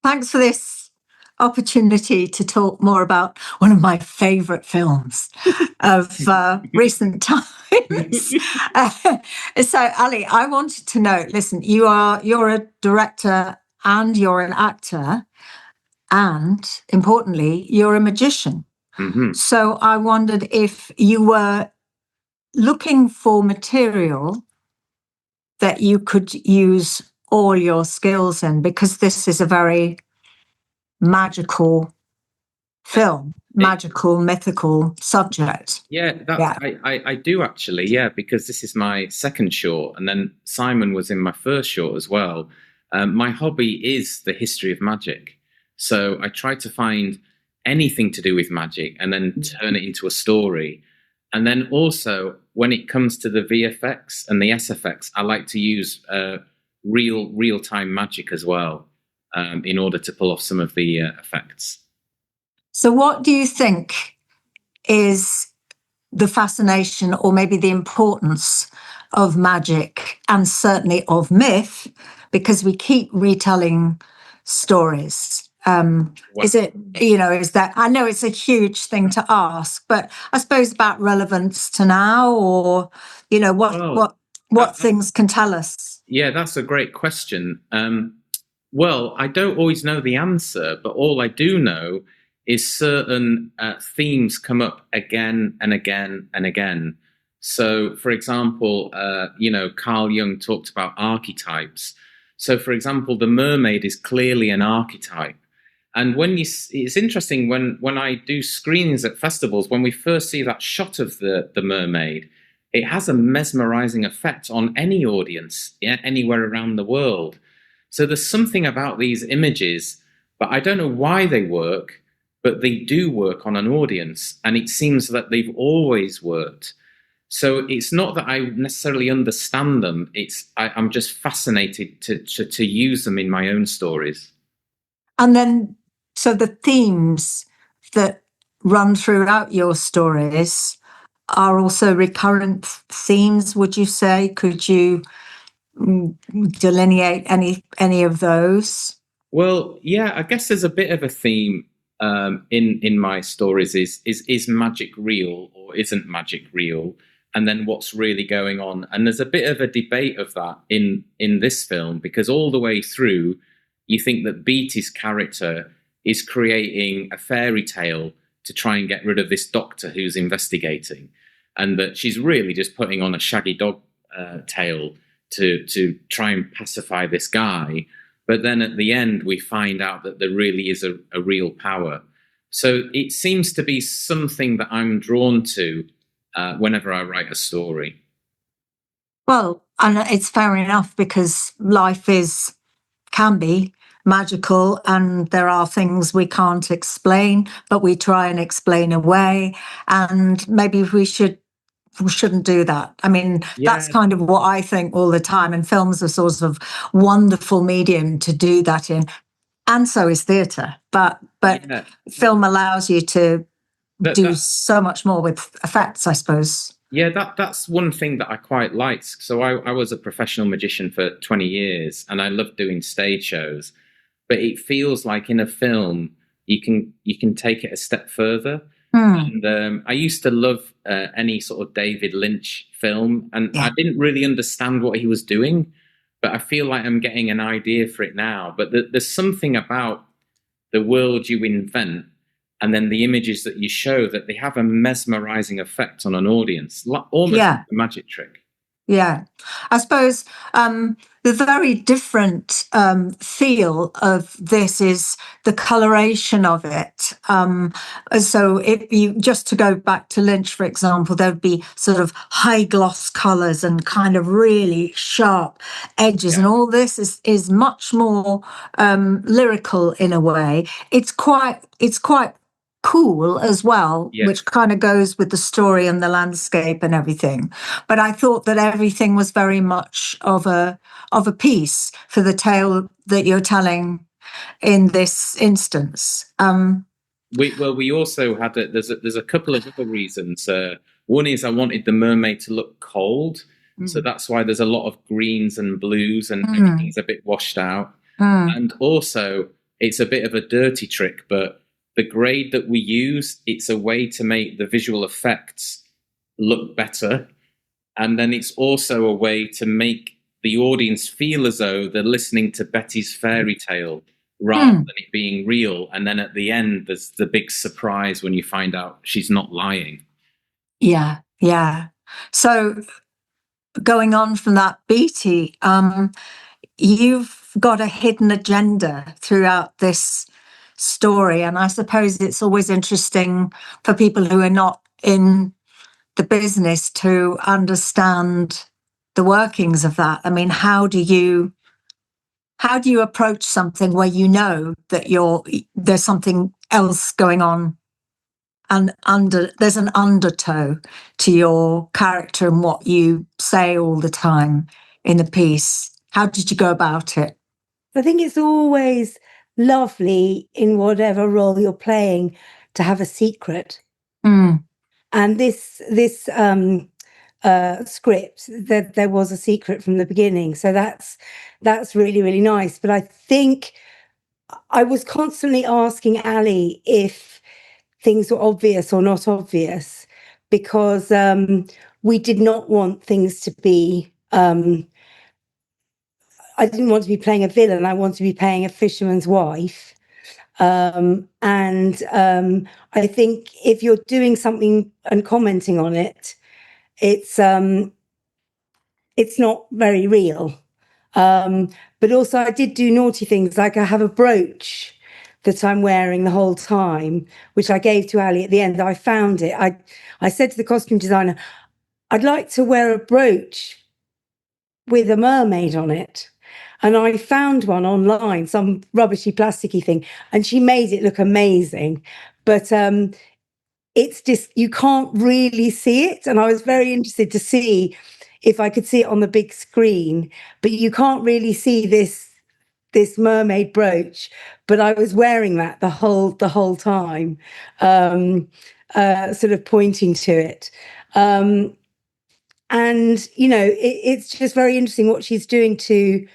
Thanks for this opportunity to talk more about one of my favourite films of recent times. So, Ali, I wanted to know. Listen, you're a director and you're an actor, and importantly, you're a magician. Mm-hmm. So, I wondered if you were looking for material that you could use all your skills in, because this is a very magical film, magical, mythical subject. Yeah, I do actually, yeah, because this is my second short, and then Simon was in my first short as well. My hobby is the history of magic. So I try to find anything to do with magic and then turn it into a story. And then also, when it comes to the VFX and the SFX, I like to use real-time magic as well, in order to pull off some of the effects. So what do you think is the fascination or maybe the importance of magic and certainly of myth, because we keep retelling stories? Is it, is that, I know it's a huge thing to ask, but I suppose about relevance to now, or, what things can tell us? Yeah, that's a great question. Well, I don't always know the answer, but all I do know is certain themes come up again and again and again. So, for example, Carl Jung talked about archetypes. So, for example, the mermaid is clearly an archetype. And it's interesting when I do screenings at festivals, when we first see that shot of the mermaid, it has a mesmerizing effect on any audience, anywhere around the world. So there's something about these images, but I don't know why they work, but they do work on an audience, and it seems that they've always worked. So it's not that I necessarily understand them, I'm just fascinated to use them in my own stories. And then, so the themes that run throughout your stories are also recurrent themes, would you say? Could you delineate any of those? Well, yeah, I guess there's a bit of a theme in my stories. Is magic real or isn't magic real? And then what's really going on? And there's a bit of a debate of that in this film, because all the way through, you think that Beatie's character is creating a fairy tale to try and get rid of this doctor who's investigating, and that she's really just putting on a shaggy dog tail to try and pacify this guy. But then at the end, we find out that there really is a real power. So it seems to be something that I'm drawn to whenever I write a story. Well, and it's fair enough, because life can be magical, and there are things we can't explain, but we try and explain away. And maybe we shouldn't do that. I mean, that's kind of what I think all the time. And film's a sort of wonderful medium to do that in, and so is theatre. But film allows you to do so much more with effects, I suppose. Yeah, that's one thing that I quite liked. So I was a professional magician for 20 years, and I loved doing stage shows. But it feels like in a film, you can take it a step further. And I used to love any sort of David Lynch film, and I didn't really understand what he was doing, but I feel like I'm getting an idea for it now. But there's something about the world you invent and then the images that you show, that they have a mesmerizing effect on an audience, almost like a magic trick. Yeah, I suppose the very different feel of this is the coloration of it. So if you, just to go back to Lynch, for example, there'd be sort of high gloss colors and kind of really sharp edges, and all this is much more lyrical in a way. It's quite cool as well, which kind of goes with the story and the landscape and everything. But I thought that everything was very much of a piece for the tale that you're telling in this instance. We also had there's a couple of other reasons. One is I wanted the mermaid to look cold, so that's why there's a lot of greens and blues, and everything's a bit washed out. And also, it's a bit of a dirty trick, but the grade that we use, it's a way to make the visual effects look better. And then it's also a way to make the audience feel as though they're listening to Betty's fairy tale rather than it being real. And then at the end, there's the big surprise when you find out she's not lying. Yeah, yeah. So going on from that, Beatie, you've got a hidden agenda throughout this story. And I suppose it's always interesting for people who are not in the business to understand the workings of that. I mean, how do you approach something where you know that there's something else going on, and there's an undertow to your character and what you say all the time in the piece? How did you go about it? I think it's always lovely in whatever role you're playing to have a secret. And this script, that there was a secret from the beginning, so that's really, really nice. But I think I was constantly asking Ali if things were obvious or not obvious, because we did not want things to be I didn't want to be playing a villain. I wanted to be playing a fisherman's wife. I think if you're doing something and commenting on it, it's not very real. But also I did do naughty things, like I have a brooch that I'm wearing the whole time, which I gave to Ali at the end. I found it. I said to the costume designer, I'd like to wear a brooch with a mermaid on it. And I found one online, some rubbishy plasticky thing, and she made it look amazing. But it's just, you can't really see it. And I was very interested to see if I could see it on the big screen, but you can't really see this mermaid brooch. But I was wearing that the whole time, sort of pointing to it. And, you know, it's just very interesting what she's doing to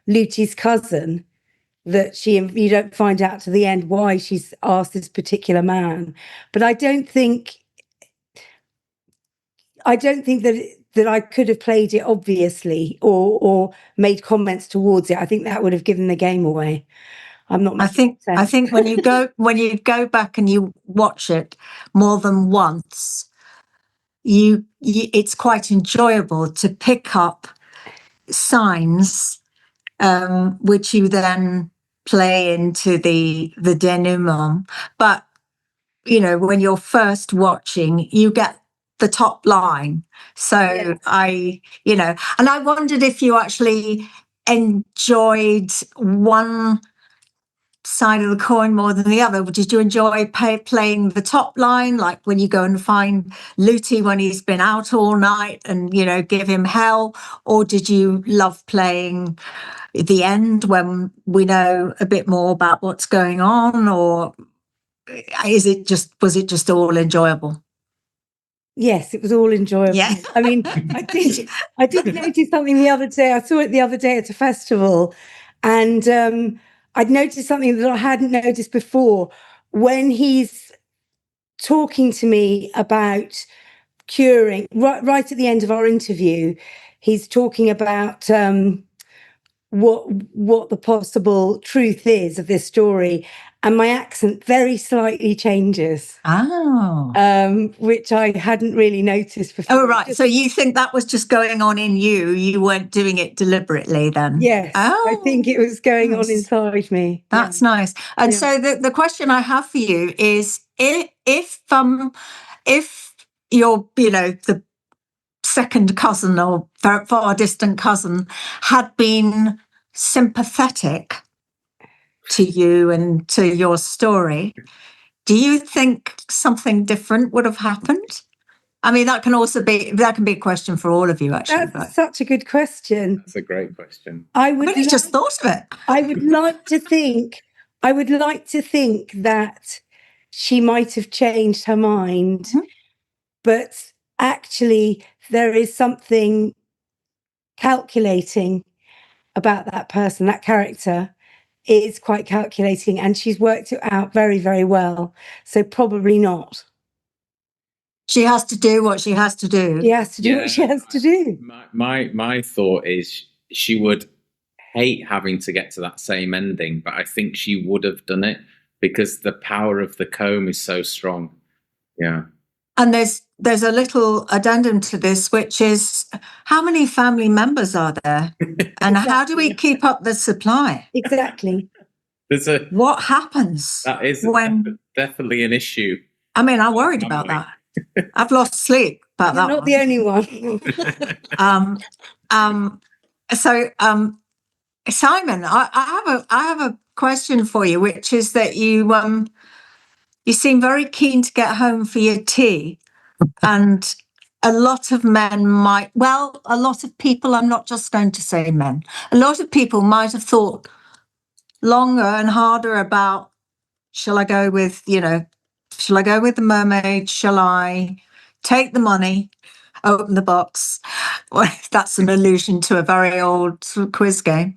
Luti's cousin, that you don't find out to the end why she's asked this particular man. But I don't think that I could have played it obviously or made comments towards it. I think that would have given the game away. I'm not making sense. I think when you go back and you watch it more than once, it's quite enjoyable to pick up signs, which you then play into the denouement. But you know, when you're first watching, you get the top line. So yes. And I wondered if you actually enjoyed one side of the coin more than the other. Did you enjoy playing the top line, like when you go and find Lutie when he's been out all night and, you know, give him hell? Or did you love playing the end when we know a bit more about what's going on? Or was it just all enjoyable? Yes, it was all enjoyable. Yeah. I mean, I did notice something the other day. I saw it the other day at a festival, and I'd noticed something that I hadn't noticed before. When he's talking to me about curing, right at the end of our interview, he's talking about what the possible truth is of this story, and my accent very slightly changes. Which I hadn't really noticed before. Oh, right. So you think that was just going on in you? You weren't doing it deliberately then? Yes. I think it was going on inside me. That's nice. And so the question I have for you is, if your, you know, the second cousin or far distant cousin had been sympathetic to you and to your story, do you think something different would have happened? I mean, that can be a question for all of you, actually. That's such a good question. That's a great question. I've only just thought of it. I would like to think that she might have changed her mind, but actually there is something calculating about that person, that character, is quite calculating, and she's worked it out very, very well. So probably not. She has to do what she has to do. She has to do what she has to do. My thought is she would hate having to get to that same ending, but I think she would have done it because the power of the comb is so strong. Yeah. And there's a little addendum to this, which is how many family members are there? And how do we keep up the supply? Exactly. What happens? That is when definitely an issue. I mean, I worried about that. I've lost sleep about You're that. not the only one. So Simon, I have a question for you, which is that you seem very keen to get home for your tea, and a lot of men might, well, a lot of people, I'm not just going to say men, a lot of people might have thought longer and harder about, shall I go with the mermaid? Shall I take the money, open the box? Well, that's an allusion to a very old quiz game.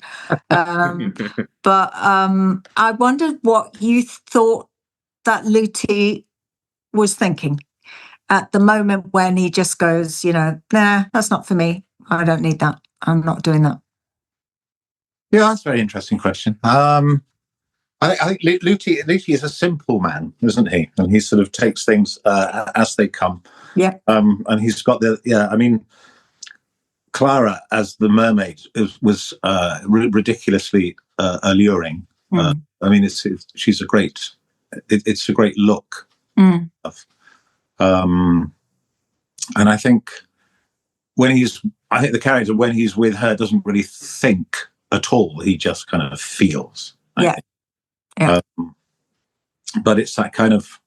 But I wondered what you thought that Lute was thinking at the moment when he just goes, nah, that's not for me. I don't need that. I'm not doing that. Yeah, that's a very interesting question. I think Lute is a simple man, isn't he? And he sort of takes things as they come. Yeah. And he's got Clara as the mermaid was ridiculously alluring. I mean, she's a great. It's a great look. And I think the character, when he's with her, doesn't really think at all. He just kind of feels. Yeah. But it's that kind of,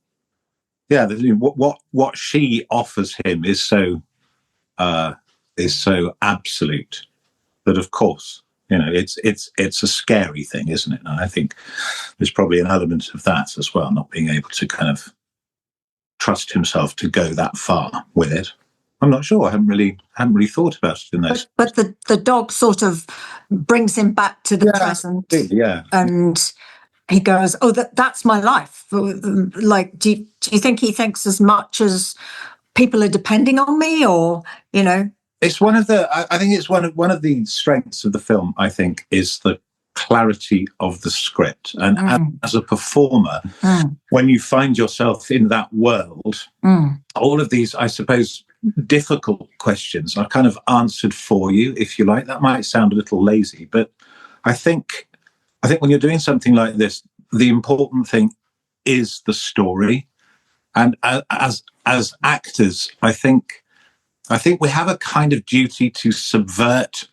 what she offers him is so absolute that, of course, it's a scary thing, isn't it? And I think there's probably an element of that as well, not being able to kind of trust himself to go that far with it. I'm not sure. I haven't really thought about it in those. But the dog sort of brings him back to the present. Yeah. And he goes, "Oh, that's my life." Like, do you think he thinks as much as people are depending on me, or It's one of the. I think it's one of the strengths of the film. I think is the clarity of the script, and as a performer, when you find yourself in that world, all of these, I suppose, difficult questions are kind of answered for you, if you like. That might sound a little lazy, but I think when you're doing something like this, the important thing is the story. And as actors, I think we have a kind of duty to subvert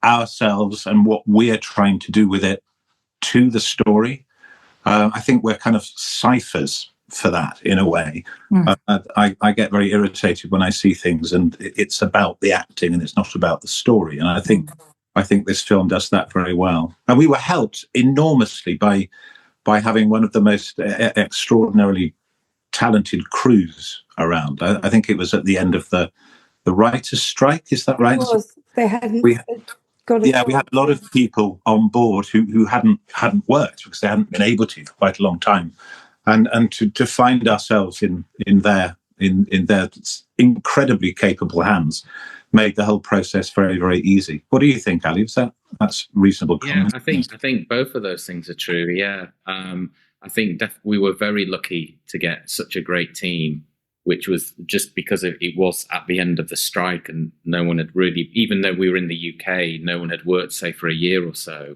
ourselves and what we're trying to do with it to the story. I think we're kind of ciphers for that in a way. I get very irritated when I see things and it's about the acting and it's not about the story. And I think this film does that very well. And we were helped enormously by having one of the most extraordinarily talented crews around. I think it was at the end of the writers' strike. Is that right? It was. They hadn't. We had a lot of people on board who hadn't worked because they hadn't been able to for quite a long time, and to find ourselves in their incredibly capable hands made the whole process very, very easy. What do you think, Ali? That's reasonable comment? Yeah, I think both of those things are true. Yeah, I think we were very lucky to get such a great team, which was just because it was at the end of the strike and no one had really, even though we were in the UK, no one had worked, say, for a year or so.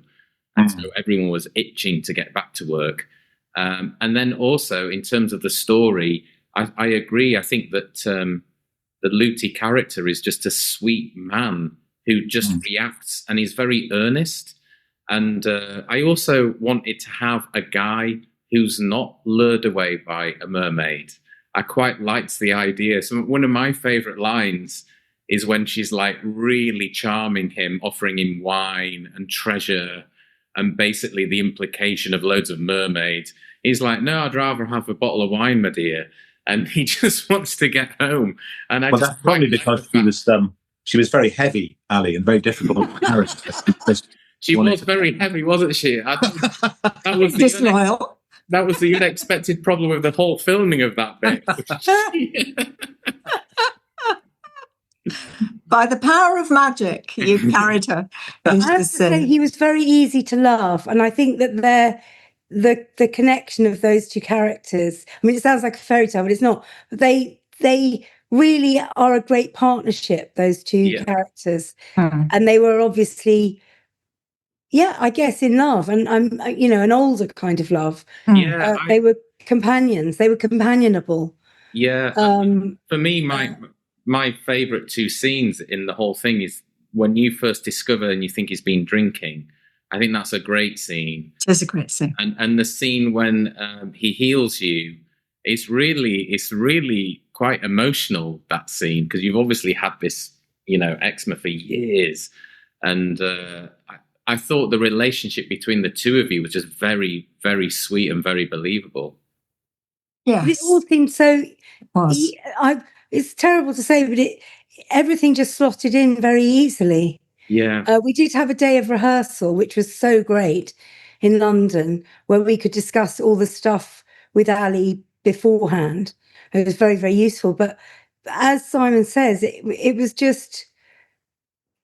And so everyone was itching to get back to work. And then also in terms of the story, I agree. I think that the Lute character is just a sweet man who just reacts, and he's very earnest. And I also wanted to have a guy who's not lured away by a mermaid. I quite liked the idea. So one of my favorite lines is when she's like really charming him, offering him wine and treasure, and basically the implication of loads of mermaids. He's like, "No, I'd rather have a bottle of wine, my dear." And he just wants to get home. And that's probably because she was very heavy, Ali, and very difficult character. She was very heavy, wasn't she? That was Disloyal. that was the unexpected problem with the whole filming of that bit. By the power of magic, you carried her into I have the to say, scene. he was very easy to love, and I think that the connection of those two characters. I mean, it sounds like a fairy tale, but it's not. But they really are a great partnership. Those two characters, and they were obviously, I guess, in love, and I'm, an older kind of love. They were companions. They were companionable. Yeah, for me, my favourite two scenes in the whole thing is when you first discover and you think he's been drinking. I think that's a great scene. It is a great scene. And the scene when he heals you, it's really quite emotional, that scene, because you've obviously had this, eczema for years. And I thought the relationship between the two of you was just very, very sweet and very believable. Yes. It all seemed so... Was. It's terrible to say, but everything just slotted in very easily. Yeah. We did have a day of rehearsal, which was so great in London, where we could discuss all the stuff with Ali beforehand. It was very, very useful. But as Simon says, it was just,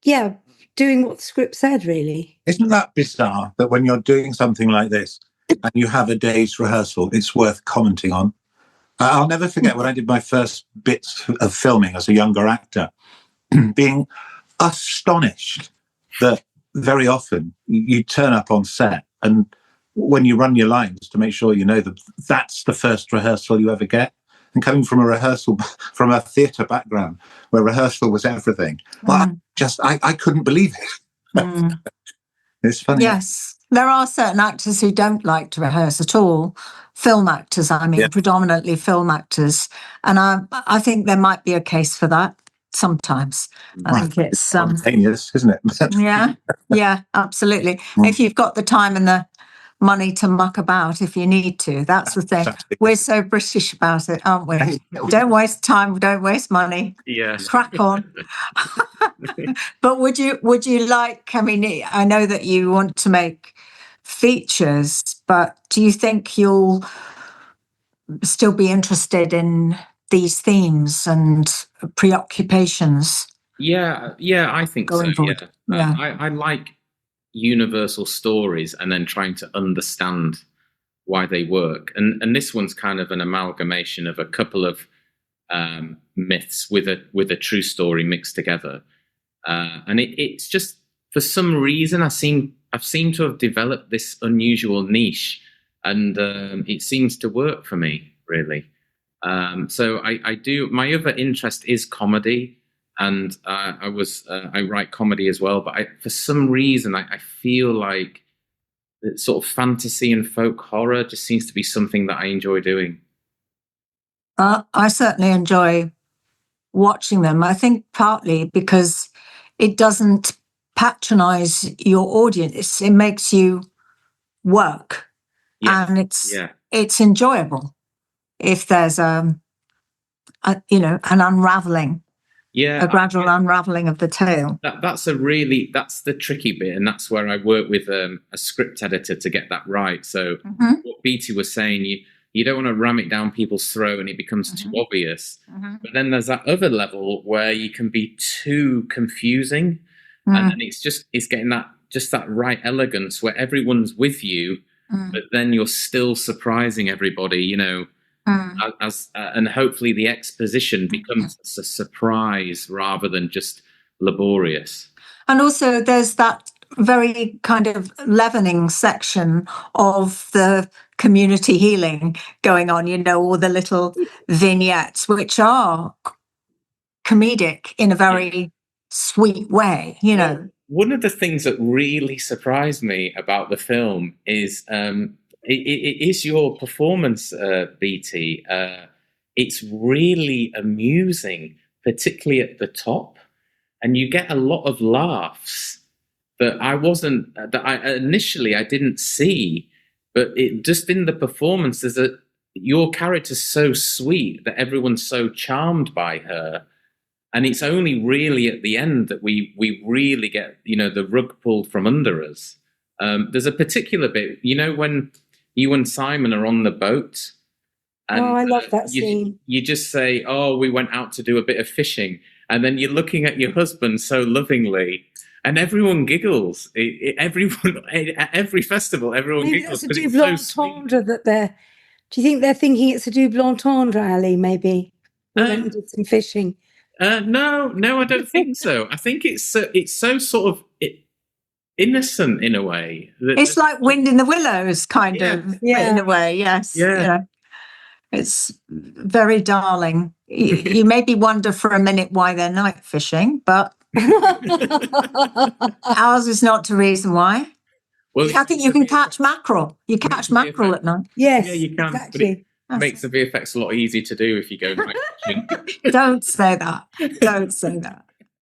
doing what the script said, really. Isn't that bizarre that when you're doing something like this and you have a day's rehearsal, it's worth commenting on? I'll never forget when I did my first bits of filming as a younger actor, being astonished that very often you turn up on set and when you run your lines to make sure you know that that's the first rehearsal you ever get. And coming from from a theatre background where rehearsal was everything, I couldn't believe it. It's funny. Yes, there are certain actors who don't like to rehearse at all. Film actors, I mean, predominantly film actors. And I think there might be a case for that sometimes. I think it's spontaneous, isn't it? yeah, absolutely. If you've got the time and the money to muck about, if you need to, that's the thing. Exactly. We're so British about it, aren't we? Don't waste time, don't waste money. Yes. Crack on. But would you like, I mean, I know that you want to make features, but do you think you'll still be interested in these themes and preoccupations? Yeah, I think so. Forward. Yeah. I like universal stories and then trying to understand why they work. And this one's kind of an amalgamation of a couple of myths with a true story mixed together. And it's just, for some reason, I've seemed to have developed this unusual niche, and it seems to work for me, really. So I do. My other interest is comedy, and I write comedy as well. But for some reason, I feel like sort of fantasy and folk horror just seems to be something that I enjoy doing. I certainly enjoy watching them. I think partly because it doesn't patronize your audience. It makes you work, and it's enjoyable if there's an unraveling, a gradual unraveling of the tale. That's the tricky bit, and that's where I work with a script editor to get that right. So what Beatie was saying, you don't want to ram it down people's throat and it becomes too obvious. But then there's that other level where you can be too confusing, and then it's getting that right elegance where everyone's with you, but then you're still surprising everybody, and hopefully the exposition becomes a surprise rather than just laborious. And also there's that very kind of leavening section of the community healing going on, all the little vignettes, which are comedic in a very sweet way, Well, one of the things that really surprised me about the film is it is your performance, Beatie. It's really amusing, particularly at the top, and you get a lot of laughs that I initially didn't see, but it just in the performance is that your character's so sweet that everyone's so charmed by her. And it's only really at the end that we really get, the rug pulled from under us. There's a particular bit, when you and Simon are on the boat. And, I love that scene. You just say, "Oh, we went out to do a bit of fishing," and then you're looking at your husband so lovingly, and everyone giggles. Everyone at every festival, everyone Maybe giggles. that's a double entendre that they're. Do you think they're thinking it's a double entendre, Ali? Maybe we went and did some fishing. No, I don't think so. I think it's so sort of innocent in a way. It's like Wind in the Willows, kind of, in a way. Yes. Yeah. It's very darling. You maybe wonder for a minute why they're night fishing, but ours is not the reason why. Well, I think you can catch mackerel. You catch mackerel at night. Yes, yeah, you can. exactly. But it makes the VFX a lot easier to do if you go night fishing. Don't say that. Don't say that.